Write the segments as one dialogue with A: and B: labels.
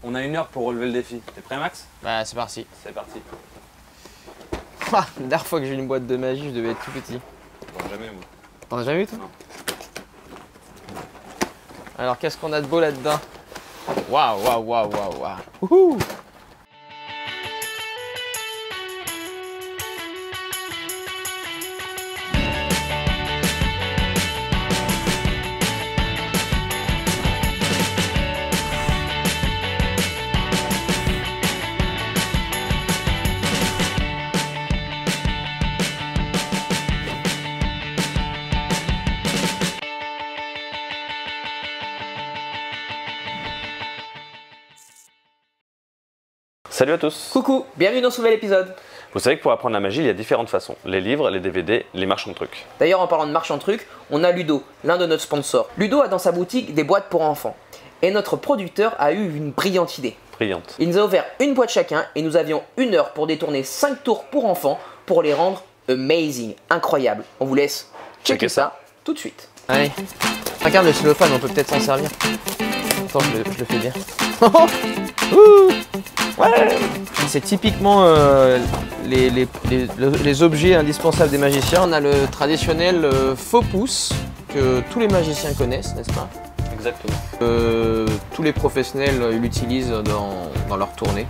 A: On a 1 heure pour relever le défi. T'es prêt, Max?
B: Bah, c'est parti.
A: C'est parti.
B: La dernière fois que j'ai eu une boîte de magie, je devais être tout petit.
A: Bon, jamais, moi.
B: T'en as jamais eu, toi?
A: Non.
B: Alors, qu'est-ce qu'on a de beau là-dedans? Waouh, waouh, waouh, waouh, waouh. Wouhou!
A: Salut à tous.
C: Coucou, bienvenue dans ce nouvel épisode.
A: Vous savez que pour apprendre la magie, il y a différentes façons. Les livres, les DVD, les marchands de trucs.
C: D'ailleurs, en parlant de marchand de trucs, on a Ludo, l'un de nos sponsors. Ludo a dans sa boutique des boîtes pour enfants. Et notre producteur a eu une brillante idée.
A: Brillante.
C: Il nous a offert une boîte chacun et nous avions 1 heure pour détourner 5 tours pour enfants pour les rendre amazing, incroyables. On vous laisse checker ça tout de suite.
B: Allez, regarde le cellophane, on peut peut-être s'en servir. Attends, je le fais bien. Ouais. C'est typiquement les objets indispensables des magiciens. On a le traditionnel faux pouce que tous les magiciens connaissent, n'est-ce pas?
A: Exactement.
B: Tous les professionnels l'utilisent dans leur tournée.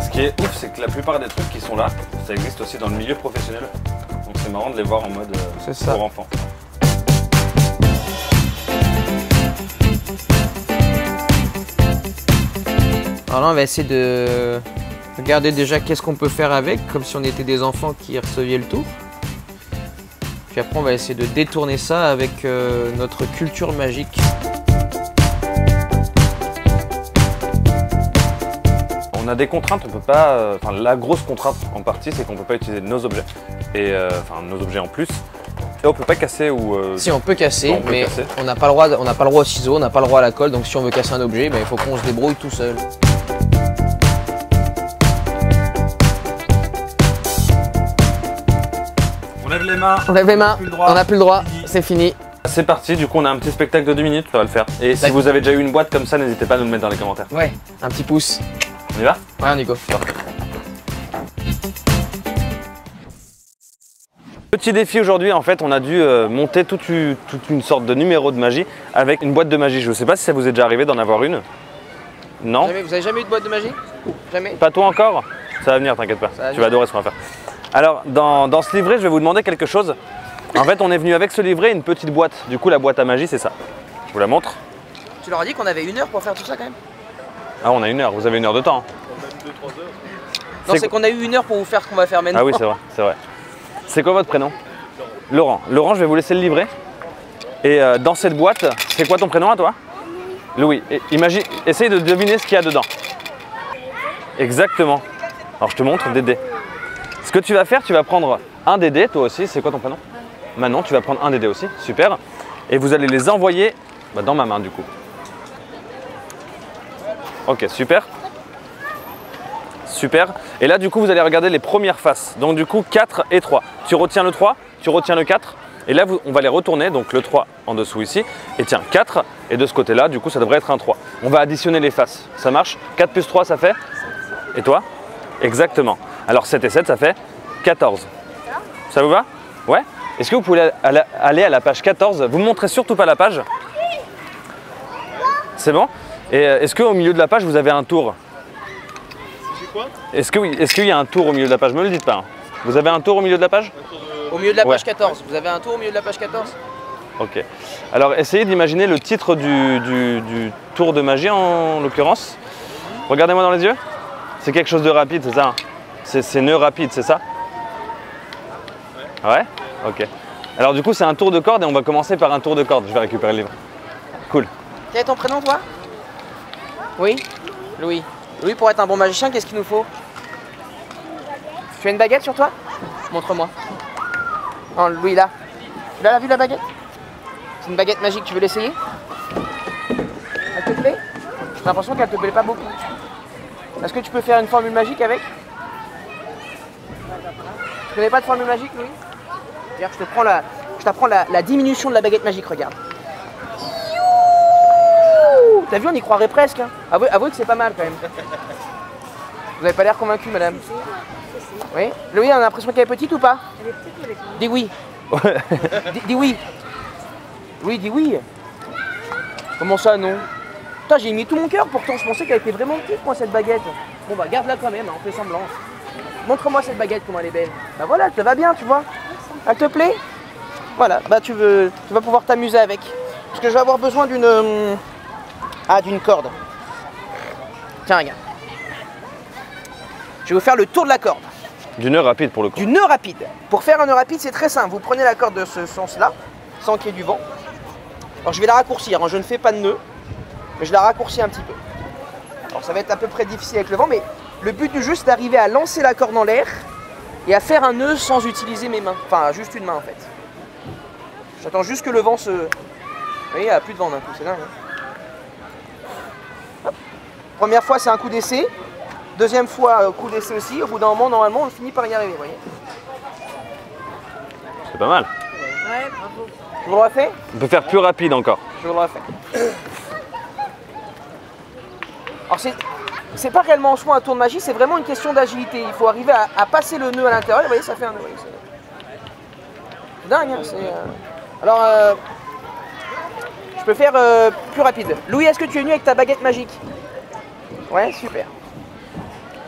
A: Ce qui est ouf, c'est que la plupart des trucs qui sont là, ça existe aussi dans le milieu professionnel. Donc c'est marrant de les voir en mode pour enfants.
B: Alors là, on va essayer de regarder déjà qu'est-ce qu'on peut faire avec, comme si on était des enfants qui recevaient le tour. Puis après, on va essayer de détourner ça avec notre culture magique.
A: On a des contraintes, on peut pas. Enfin, la grosse contrainte en partie, c'est qu'on peut pas utiliser nos objets et enfin nos objets en plus. Et on peut pas casser ou.
B: Si on peut casser, mais on n'a pas le droit, aux ciseaux, on n'a pas le droit à la colle. Donc si on veut casser un objet, ben, il faut qu'on se débrouille tout seul.
A: On lève les mains.
B: On lève les mains. On n'a plus le droit. C'est fini.
A: C'est parti, du coup on a un petit spectacle de 2 minutes, ça va le faire. Et si vous avez déjà eu une boîte comme ça, n'hésitez pas à nous le mettre dans les commentaires.
B: Ouais, un petit pouce.
A: On y va?
B: Ouais, on y go.
A: Petit défi aujourd'hui, en fait, on a dû monter toute une sorte de numéro de magie avec une boîte de magie. Je ne sais pas si ça vous est déjà arrivé d'en avoir une. Non?
B: Jamais, vous avez jamais eu de boîte de magie? Jamais?
A: Pas toi encore? Ça va venir, t'inquiète pas. Tu vas adorer ce qu'on va faire. Alors, dans ce livret, je vais vous demander quelque chose. En fait, on est venu avec ce livret et une petite boîte. Du coup, la boîte à magie, c'est ça. Je vous la montre.
C: Tu leur as dit qu'on avait 1 heure pour faire tout ça quand même?
A: Ah, on a 1 heure. Vous avez 1 heure de temps.
C: Même 2-3 heures. Non, c'est qu'on a eu 1 heure pour vous faire ce qu'on va faire maintenant.
A: Ah oui, c'est vrai, c'est vrai. C'est quoi votre prénom? Laurent. Laurent, je vais vous laisser le livret. Et dans cette boîte, c'est quoi ton prénom à toi? Louis. Imagine, essaye de deviner ce qu'il y a dedans. Exactement. Alors je te montre des dés. Ce que tu vas faire, tu vas prendre un des dés, toi aussi. C'est quoi ton prénom? Manon, tu vas prendre un des dés aussi. Super. Et vous allez les envoyer dans ma main du coup. Ok, super. Super. Et là, du coup, vous allez regarder les premières faces. Donc, du coup, 4 et 3. Tu retiens le 3, tu retiens le 4. Et là, on va les retourner. Donc, le 3 en dessous ici. Et tiens, 4. Et de ce côté-là, du coup, ça devrait être un 3. On va additionner les faces. Ça marche? 4 plus 3, ça fait? Et toi? Exactement. Alors, 7 et 7, ça fait 14. Ça vous va? Ouais? Est-ce que vous pouvez aller à la page 14? Vous ne me montrez surtout pas la page. C'est bon? Et est-ce qu'au milieu de la page, vous avez un tour? Est-ce qu'il y a un tour au milieu de la page? Me le dites pas. Hein. Vous avez un tour au milieu de la page?
C: Au milieu de la page 14. Vous avez un tour au milieu de la page 14?
A: Ok. Alors essayez d'imaginer le titre du tour de magie en l'occurrence. Regardez-moi dans les yeux. C'est quelque chose de rapide, c'est ça? Hein? C'est nœud rapide, c'est ça? Ouais. Ok. Alors du coup c'est un tour de corde et on va commencer par un tour de corde. Je vais récupérer le livre. Cool.
C: Quel est ton prénom toi? Oui? Louis. Louis, pour être un bon magicien, qu'est-ce qu'il nous faut? Tu as une baguette sur toi? Montre-moi. Non, Louis, là. Tu l'as vu la baguette? C'est une baguette magique, tu veux l'essayer? Elle te plaît? J'ai l'impression qu'elle te plaît pas beaucoup. Est-ce que tu peux faire une formule magique avec? Tu connais pas de formule magique, Louis? Regarde, je t'apprends la diminution de la baguette magique, regarde. T'as vu, on y croirait presque. Hein. Avouez que c'est pas mal quand même. Vous avez pas l'air convaincu, madame. Oui. Louis, on a l'impression qu'elle est petite ou pas? Elle est petite ou elle est grande? Dis oui. Dis oui. Louis, dis oui. Comment ça, non? Putain, j'ai mis tout mon cœur, pourtant je pensais qu'elle était vraiment petite, moi, cette baguette. Bon, bah, garde-la quand même, hein, on fait semblant. Montre-moi cette baguette, comment elle est belle. Bah voilà, elle te va bien, tu vois. Elle te plaît? Voilà, bah tu vas pouvoir t'amuser avec. Parce que je vais avoir besoin d'une corde. Tiens, regarde. Je vais vous faire le tour de la corde.
A: Du nœud rapide pour le coup.
C: Du nœud rapide. Pour faire un nœud rapide, c'est très simple. Vous prenez la corde de ce sens-là, sans qu'il y ait du vent. Alors je vais la raccourcir, hein. Je ne fais pas de nœud, mais je la raccourcis un petit peu. Alors ça va être à peu près difficile avec le vent, mais le but du jeu, c'est d'arriver à lancer la corde en l'air et à faire un nœud sans utiliser mes mains. Enfin, juste une main en fait. J'attends juste que le vent se... Vous voyez, il n'y a plus de vent d'un coup, c'est dingue. Hein. Première fois, c'est un coup d'essai. Deuxième fois, coup d'essai aussi. Au bout d'un moment, normalement, on finit par y arriver, vous voyez.
A: C'est pas mal.
C: Ouais, bravo. Je vous le refais?
A: On peut faire plus rapide encore.
C: Je vous le refais. Alors c'est pas réellement en soi un tour de magie, c'est vraiment une question d'agilité. Il faut arriver à passer le nœud à l'intérieur. Vous voyez, ça fait un nœud. C'est dingue, hein. Alors, je peux faire plus rapide. Louis, est-ce que tu es venu avec ta baguette magique? Ouais, super.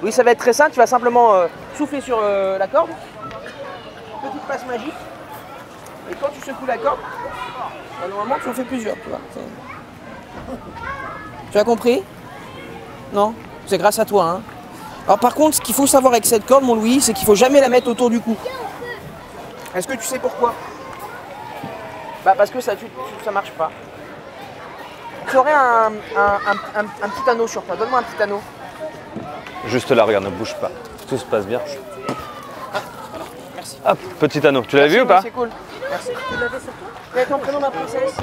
C: Louis, ça va être très simple. Tu vas simplement souffler sur la corde. Petite passe magique. Et quand tu secoues la corde, bah, normalement tu en fais plusieurs, tu vois. Tu as compris? Non? C'est grâce à toi, hein. Alors par contre, ce qu'il faut savoir avec cette corde, mon Louis, c'est qu'il faut jamais la mettre autour du cou. Est-ce que tu sais pourquoi? Bah parce que ça marche pas. Tu aurais un petit anneau sur toi. Donne-moi un petit anneau.
A: Juste là, regarde, ne bouge pas. Tout se passe bien.
C: Merci.
A: Hop, petit anneau. Tu l'as vu ou pas?
C: C'est cool. Merci. Tu l'avais sur toi? Quel est ton prénom, ma princesse?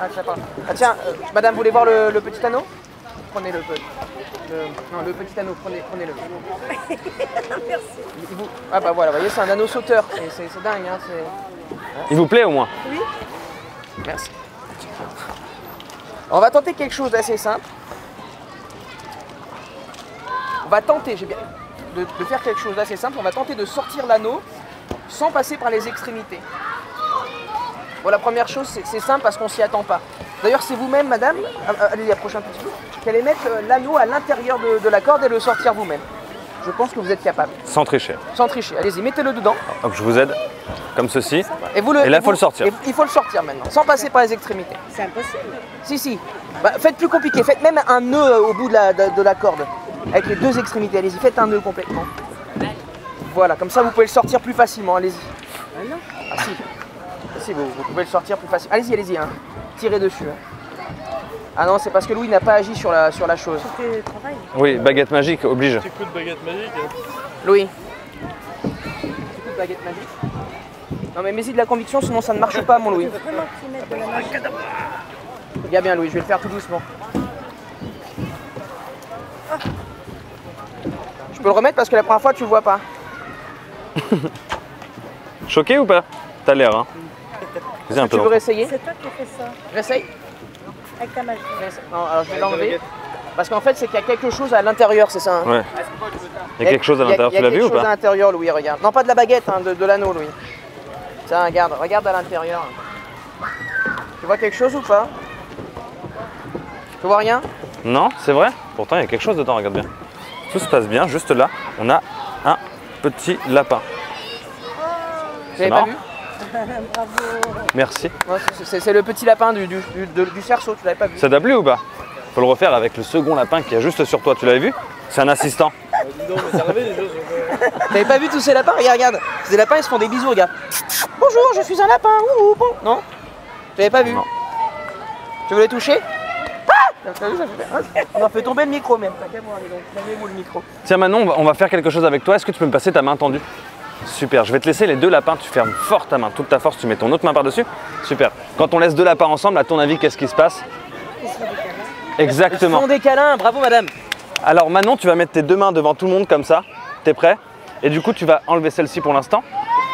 C: Ah, ça parle. Ah tiens, madame, vous voulez voir le petit anneau? Prenez le petit anneau, prenez-le.
D: Merci.
C: Ah bah voilà, vous voyez, c'est un anneau sauteur. C'est dingue, hein.
A: Il vous plaît au moins?
C: Oui. Merci. On va tenter quelque chose d'assez simple. On va tenter, de faire quelque chose d'assez simple. On va tenter de sortir l'anneau sans passer par les extrémités. Bon, la première chose, c'est simple parce qu'on s'y attend pas. D'ailleurs, c'est vous-même, madame, allez, approchez un petit peu, qui allez mettre l'anneau à l'intérieur de la corde et le sortir vous-même. Je pense que vous êtes capable.
A: Sans tricher.
C: Sans tricher. Allez-y, mettez-le dedans.
A: Hop, je vous aide. Comme ceci.
C: Et là, il faut le sortir. Il faut le sortir maintenant, sans passer par les extrémités.
D: C'est impossible.
C: Si. Bah, faites plus compliqué. Faites même un nœud au bout de la corde. Avec les deux extrémités. Allez-y, faites un nœud complètement. Voilà, comme ça, vous pouvez le sortir plus facilement. Allez-y.
D: Ah non.
C: Ah si. Si, vous pouvez le sortir plus facilement. Allez-y, hein. Tirez dessus. Hein. Ah non, c'est parce que Louis n'a pas agi sur la chose.
D: C'était travail.
A: Oui, baguette magique oblige.
E: Petit coup de baguette magique.
C: Louis. Petit coup de baguette magique. Non mais mets-y de la conviction, sinon ça ne marche pas, mon Louis.
D: Vraiment qu'ils mettent de la magie.
C: Regarde bien, Louis, je vais le faire tout doucement. Je peux le remettre parce que la première fois, tu le vois pas.
A: Choqué ou pas? T'as l'air, hein. Vas-y, un peu.
C: Tu veux réessayer?
D: C'est toi qui as fait ça,
C: Réessaye.
D: avec ta magie.
C: Non, alors je vais l'enlever. Parce qu'en fait, c'est qu'il y a quelque chose à l'intérieur, c'est ça, hein?
A: Ouais. Il y a quelque chose à l'intérieur, tu l'as vu ou
C: Il y a quelque chose à
A: pas?
C: l'intérieur, Louis, regarde. Non, pas de la baguette, hein, de l'anneau, Louis. Tiens, regarde à l'intérieur. Tu vois quelque chose ou pas? Tu vois rien?
A: Non, c'est vrai. Pourtant, il y a quelque chose dedans, regarde bien. Tout se passe bien, juste là, on a un petit lapin.
C: Tu l'avais pas
A: marrant.
C: vu?
D: Bravo.
A: Merci.
C: Ouais, c'est le petit lapin du cerceau, tu l'avais pas vu?
A: Ça t'a plu ou pas? Faut le refaire avec le second lapin qui est juste sur toi, tu l'avais vu? C'est un assistant.
E: Dis donc, mais ça rêvait les choses.
C: T'avais pas vu tous ces lapins? Regarde. Ces lapins, ils se font des bisous, regarde. Bonjour, je suis un lapin. Ouh, bon. Non? Tu l'avais pas vu?
A: Non.
C: Tu veux les toucher? Ah! T'as vu, ça fait... On a fait tomber le micro même. T'as qu'à voir, allez donc. Calmez-vous le micro.
A: Tiens, Manon, on va faire quelque chose avec toi. Est-ce que tu peux me passer ta main tendue? Super, je vais te laisser les deux lapins. Tu fermes fort ta main, toute ta force, tu mets ton autre main par-dessus. Super. Quand on laisse deux lapins ensemble, à ton avis, qu'est-ce qui se passe? Exactement.
C: Ils font des câlins, bravo madame.
A: Alors Manon, tu vas mettre tes deux mains devant tout le monde comme ça. T'es prêt? Et du coup, tu vas enlever celle-ci pour l'instant.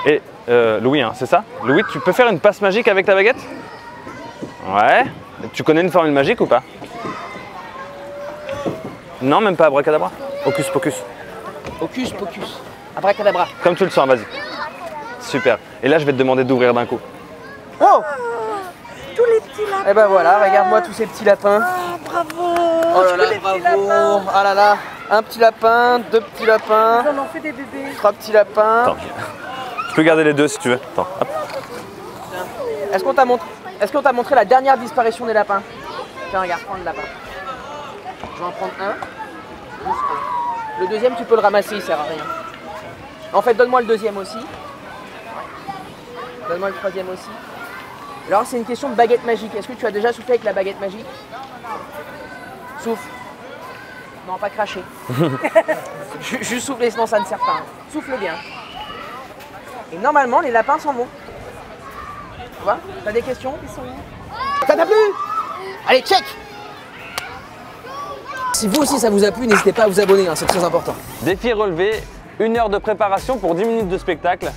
A: Et Louis, hein, c'est ça? Louis, tu peux faire une passe magique avec ta baguette? Ouais. Tu connais une formule magique ou pas? Non, même pas abracadabra. Hocus pocus.
C: Hocus pocus. Abracadabra.
A: Comme tu le sens, vas-y. Super. Et là, je vais te demander d'ouvrir d'un coup.
C: Oh!
D: Tous les petits lapins.
C: Et ben voilà, regarde-moi tous ces petits lapins.
D: Ah, bravo.
C: Oh là là,
D: Tous les petits
C: bravo.
D: lapins.
C: Ah là là. Un petit lapin, deux petits lapins,
D: Ils en ont fait des bébés.
C: trois petits lapins.
A: Attends. Tu peux garder les deux si tu veux. Attends. Hop.
C: Est-ce qu'on t'a montré la dernière disparition des lapins? Tiens, regarde, prends le lapin. Je vais en prendre un. Juste un. Le deuxième, tu peux le ramasser, il sert à rien. En fait, donne-moi le deuxième aussi. Donne-moi le troisième aussi. Alors, c'est une question de baguette magique. Est-ce que tu as déjà soufflé avec la baguette magique? Souffle. Non, pas cracher. Juste souffler, sinon ça ne sert pas. Souffle bien. Et normalement, les lapins s'en vont. Tu vois? T'as des questions? Ça t'a plu? Allez, check! Si vous aussi ça vous a plu, n'hésitez pas à vous abonner, hein, c'est très important.
A: Défi relevé, 1 heure de préparation pour 10 minutes de spectacle.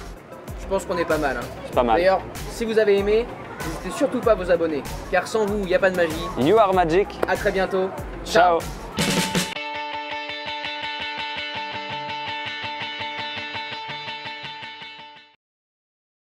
C: Je pense qu'on est pas mal. Hein.
A: C'est pas mal.
C: D'ailleurs, si vous avez aimé, n'hésitez surtout pas à vous abonner. Car sans vous, il n'y a pas de magie.
A: You are magic.
C: A très bientôt.
A: Ciao.